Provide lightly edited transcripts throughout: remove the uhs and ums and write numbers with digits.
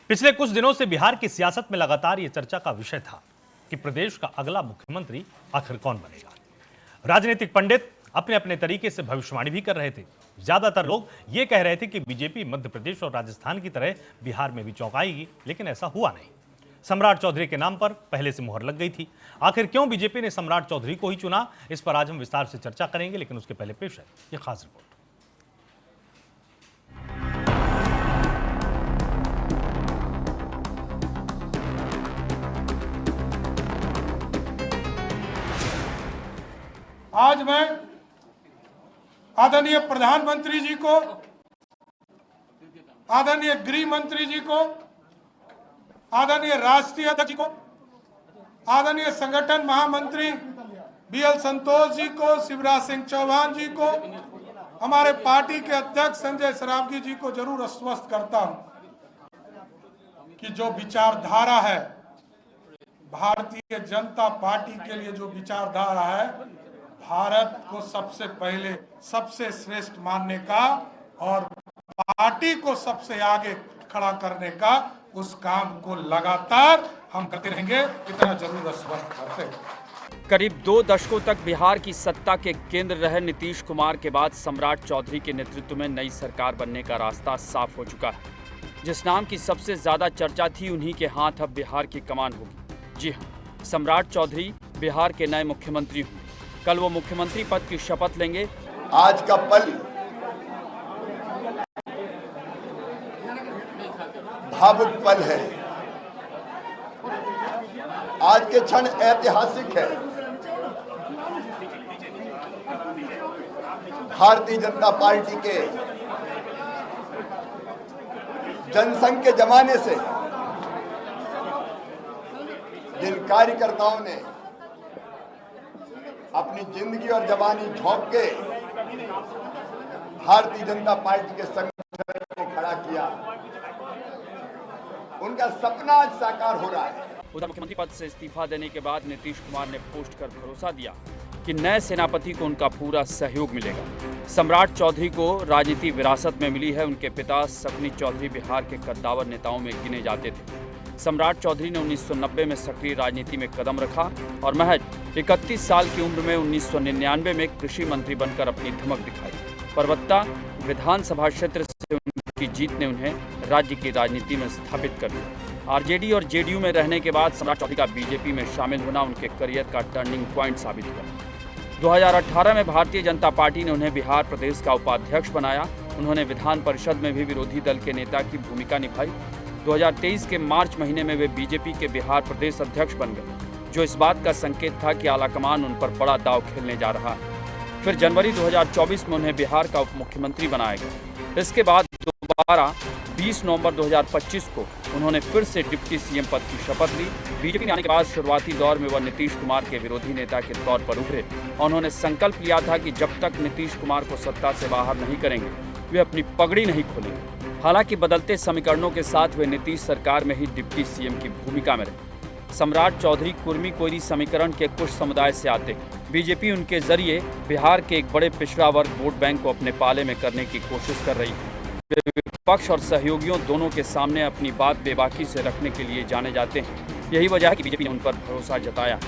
पिछले कुछ दिनों से बिहार की सियासत में लगातार ये चर्चा का विषय था कि प्रदेश का अगला मुख्यमंत्री आखिर कौन बनेगा। राजनीतिक पंडित अपने अपने तरीके से भविष्यवाणी भी कर रहे थे। ज्यादातर लोग ये कह रहे थे कि बीजेपी मध्य प्रदेश और राजस्थान की तरह बिहार में भी चौंकाएगी, लेकिन ऐसा हुआ नहीं। सम्राट चौधरी के नाम पर पहले से मुहर लग गई थी। आखिर क्यों बीजेपी ने सम्राट चौधरी को ही चुना, इस पर आज हम विस्तार से चर्चा करेंगे, लेकिन उसके पहले पेश है ये खास रिपोर्ट। आज मैं आदरणीय प्रधानमंत्री जी को, आदरणीय गृह मंत्री जी को, आदरणीय राष्ट्रीय अध्यक्ष जी को, आदरणीय संगठन महामंत्री बीएल संतोष जी को, शिवराज सिंह चौहान जी को, हमारे पार्टी के अध्यक्ष संजय सरावगी जी को जरूर आश्वस्त करता हूं कि जो विचारधारा है, भारतीय जनता पार्टी के लिए जो विचारधारा है, भारत को सबसे पहले सबसे श्रेष्ठ मानने का और पार्टी को सबसे आगे खड़ा करने का, उस काम को लगातार हम करते रहेंगे, इतना जरूर आश्वस्त करते हैं। करीब 2 दशकों तक बिहार की सत्ता के केंद्र रहे नीतीश कुमार के बाद सम्राट चौधरी के नेतृत्व में नई सरकार बनने का रास्ता साफ हो चुका है। जिस नाम की सबसे ज्यादा चर्चा थी, उन्हीं के हाथ अब बिहार की कमान होगी। जी हाँ, सम्राट चौधरी बिहार के नए मुख्यमंत्री होंगे। कल वो मुख्यमंत्री पद की शपथ लेंगे। आज का पल भावुक पल है, आज के क्षण ऐतिहासिक है। भारतीय जनता पार्टी के जनसंघ के जमाने से जिन कार्यकर्ताओं ने अपनी जिंदगी और जवानी झोंक के भारतीय जनता पार्टी के संगठन को खड़ा किया, उनका सपना आज साकार हो रहा है। उधर मुख्यमंत्री पद से इस्तीफा देने के बाद नीतीश कुमार ने पोस्ट कर भरोसा दिया कि नए सेनापति को उनका पूरा सहयोग मिलेगा। सम्राट चौधरी को राजनीति विरासत में मिली है। उनके पिता सपनी चौधरी बिहार के कद्दावर नेताओं में गिने जाते थे। सम्राट चौधरी ने 1990 में सक्रिय राजनीति में कदम रखा और महज 31 साल की उम्र में 1999 में कृषि मंत्री बनकर अपनी धमक दिखाई। परबत्ता विधानसभा क्षेत्र से उनकी जीत ने उन्हें राज्य की राजनीति में स्थापित कर दिया। आरजेडी और जेडीयू में रहने के बाद सम्राट चौधरी का बीजेपी में शामिल होना उनके करियर का टर्निंग पॉइंट साबित हुआ। 2018 में भारतीय जनता पार्टी ने उन्हें बिहार प्रदेश का उपाध्यक्ष बनाया। उन्होंने विधान परिषद में भी विरोधी दल के नेता की भूमिका निभाई। 2023 के मार्च महीने में वे बीजेपी के बिहार प्रदेश अध्यक्ष बन गए, जो इस बात का संकेत था कि आलाकमान उन पर बड़ा दांव खेलने जा रहा है। फिर जनवरी 2024 में उन्हें बिहार का उप मुख्यमंत्री बनाया गया। इसके बाद दोबारा 20 नवंबर 2025 को उन्होंने फिर से डिप्टी सीएम पद की शपथ ली। बीजेपी में आने के बाद शुरुआती दौर में वह नीतीश कुमार के विरोधी नेता के तौर पर उभरे और उन्होंने संकल्प लिया था कि जब तक नीतीश कुमार को सत्ता से बाहर नहीं करेंगे, वे अपनी पगड़ी नहीं खोलेंगे। हालांकि बदलते समीकरणों के साथ वे नीतीश सरकार में ही डिप्टी सीएम की भूमिका में रहे। सम्राट चौधरी कुर्मी कोयरी समीकरण के कुछ समुदाय से आते हैं। बीजेपी उनके जरिए बिहार के एक बड़े पिछड़ा वर्ग वोट बैंक को अपने पाले में करने की कोशिश कर रही है। वे विपक्ष और सहयोगियों दोनों के सामने अपनी बात बेबाकी से रखने के लिए जाने जाते हैं। यही वजह है कि बीजेपी ने उन पर भरोसा जताया।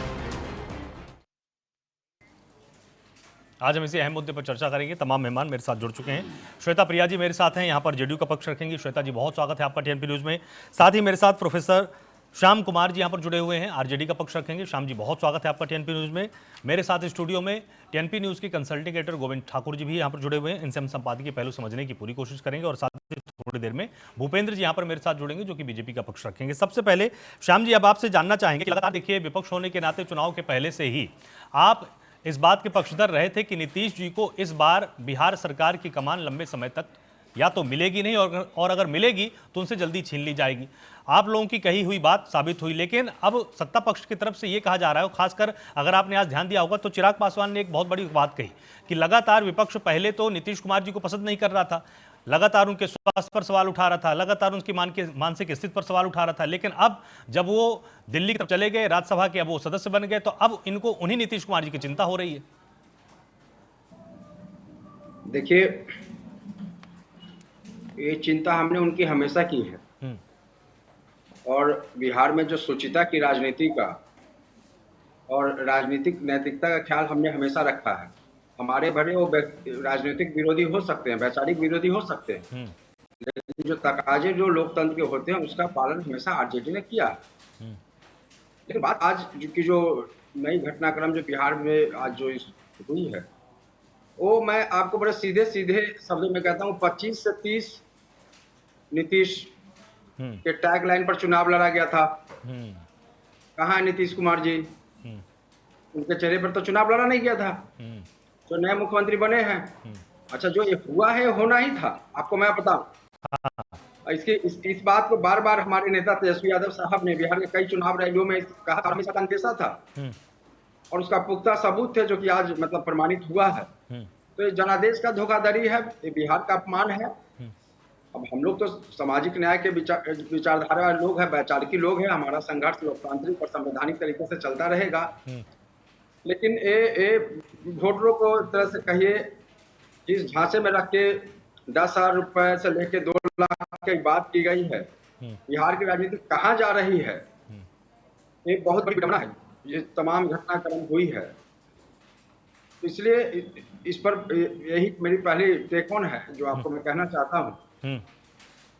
आज हम इसी अहम मुद्दे पर चर्चा करेंगे। तमाम मेहमान मेरे साथ जुड़ चुके हैं। श्वेता प्रिया जी मेरे साथ हैं, यहाँ पर जेडीयू का पक्ष रखेंगी। श्वेता जी, बहुत स्वागत है आपका टीएनपी न्यूज़ में। साथ ही मेरे साथ प्रोफेसर श्याम कुमार जी यहाँ पर जुड़े हुए हैं, आरजेडी का पक्ष रखेंगे। श्याम जी, बहुत स्वागत है आपका टीएनपी न्यूज़ में। मेरे साथ स्टूडियो में टीएनपी न्यूज़ के कंसल्टिंग एडिटर गोविंद ठाकुर जी भी यहाँ पर जुड़े हुए हैं। इनसे हम संपादकीय पहलू समझने की पूरी कोशिश करेंगे और साथ ही थोड़ी देर में भूपेंद्र जी यहाँ पर मेरे साथ जुड़ेंगे, जो कि बीजेपी का पक्ष रखेंगे। सबसे पहले श्याम जी, अब आपसे जानना चाहेंगे कि लगातार देखिए, विपक्ष होने के नाते चुनाव के पहले से ही आप इस बात के पक्षधर रहे थे कि नीतीश जी को इस बार बिहार सरकार की कमान लंबे समय तक या तो मिलेगी नहीं और अगर मिलेगी तो उनसे जल्दी छीन ली जाएगी। आप लोगों की कही हुई बात साबित हुई, लेकिन अब सत्ता पक्ष की तरफ से ये कहा जा रहा है, खासकर अगर आपने आज ध्यान दिया होगा तो चिराग पासवान ने एक बहुत बड़ी बात कही कि लगातार विपक्ष पहले तो नीतीश कुमार जी को पसंद नहीं कर रहा था, लगातार उनके स्वास्थ्य पर सवाल उठा रहा था, लगातार उनकी मानसिक स्थिति पर सवाल उठा रहा था, लेकिन अब जब वो दिल्ली की तरफ चले गए, राज्यसभा के अब वो सदस्य बन गए, तो अब इनको उन्हीं नीतीश कुमार जी की चिंता हो रही है। देखिए, ये चिंता हमने उनकी हमेशा की है। और बिहार में जो शुचिता की राजनीति का और राजनीतिक नैतिकता का ख्याल हमने हमेशा रखा है। हमारे भले वो राजनीतिक विरोधी हो सकते हैं, वैचारिक विरोधी हो सकते हैं, लेकिन जो तकाजे जो लोकतंत्र के होते हैं उसका पालन हमेशा आरजेडी ने किया। लेकिन बात आज जो नई घटनाक्रम जो बिहार में आज जो हुई है, वो मैं आपको बड़े सीधे सीधे शब्दों में कहता हूँ, 25 से 30 नीतीश के टैग लाइन पर चुनाव लड़ा गया था। कहाँ है नीतीश कुमार जी? उनके चेहरे पर तो चुनाव लड़ा नहीं गया था। जो नए मुख्यमंत्री बने हैं, अच्छा जो ये हुआ है होना ही था। आपको मैं बताऊं, इस बात को बार बार हमारे नेता तेजस्वी यादव साहब ने बिहार के कई चुनाव रैलियों में कहा था, हमेशा अंदेशा था और उसका पुख्ता सबूत थे जो कि आज मतलब प्रमाणित हुआ है। तो ये जनादेश का धोखाधड़ी है, ये बिहार का अपमान है। अब हम लोग तो सामाजिक न्याय के विचारधारा वाले लोग हैं, वैचारिक लोग हैं। हमारा संघर्ष लोकतांत्रिक और संवैधानिक तरीके से चलता रहेगा। लेकिन ये वोटरों को तरह से कहिए इस झांसे में रख के 10,000 रुपए से लेके 2 लाख की बात की गई है। बिहार की राजनीति कहाँ जा रही है? ये बहुत बड़ी विडंबना है। ये तमाम घटनाक्रम हुई है, इसलिए इस पर यही मेरी पहली टेक ऑन है जो आपको मैं कहना चाहता हूँ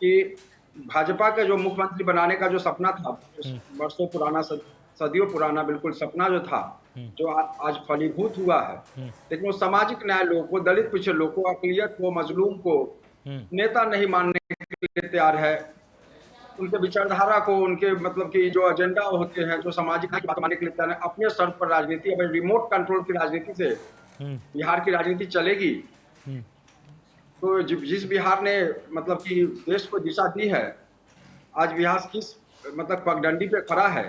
कि भाजपा के जो मुख्यमंत्री बनाने का जो सपना था, वर्षों पुराना, सदियों पुराना बिल्कुल सपना जो था, जो आज फलीभूत हुआ है। लेकिन वो सामाजिक न्याय लोग को, दलित पिछड़े लोग को, अकलियत को, मजलूम को नेता नहीं मानने के लिए तैयार है। उनके विचारधारा को, उनके मतलब कि जो एजेंडा होते हैं, जो सामाजिक न्याय की बात मानने के लिए तैयार है। अपने स्तर पर राजनीति, अब रिमोट कंट्रोल की राजनीति से बिहार की राजनीति चलेगी। तो जिस बिहार ने मतलब कि देश को दिशा दी है, आज बिहार किस मतलब पगडंडी पे खड़ा है,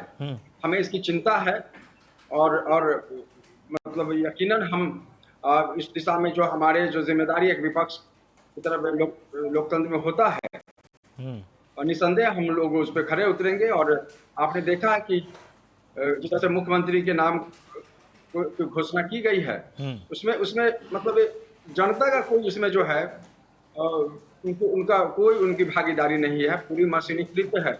हमें इसकी चिंता है। और मतलब यकीनन हम इस दिशा में जो हमारे जो जिम्मेदारी एक विपक्ष की तरफ लोकतंत्र में होता है, और निसंदेह हम लोग उस पर खड़े उतरेंगे। और आपने देखा है कि जिस तरह से मुख्यमंत्री के नाम की घोषणा की गई है, उसमें मतलब जनता का कोई इसमें जो है उनका कोई उनकी भागीदारी नहीं है, पूरी मशीनीकृत है।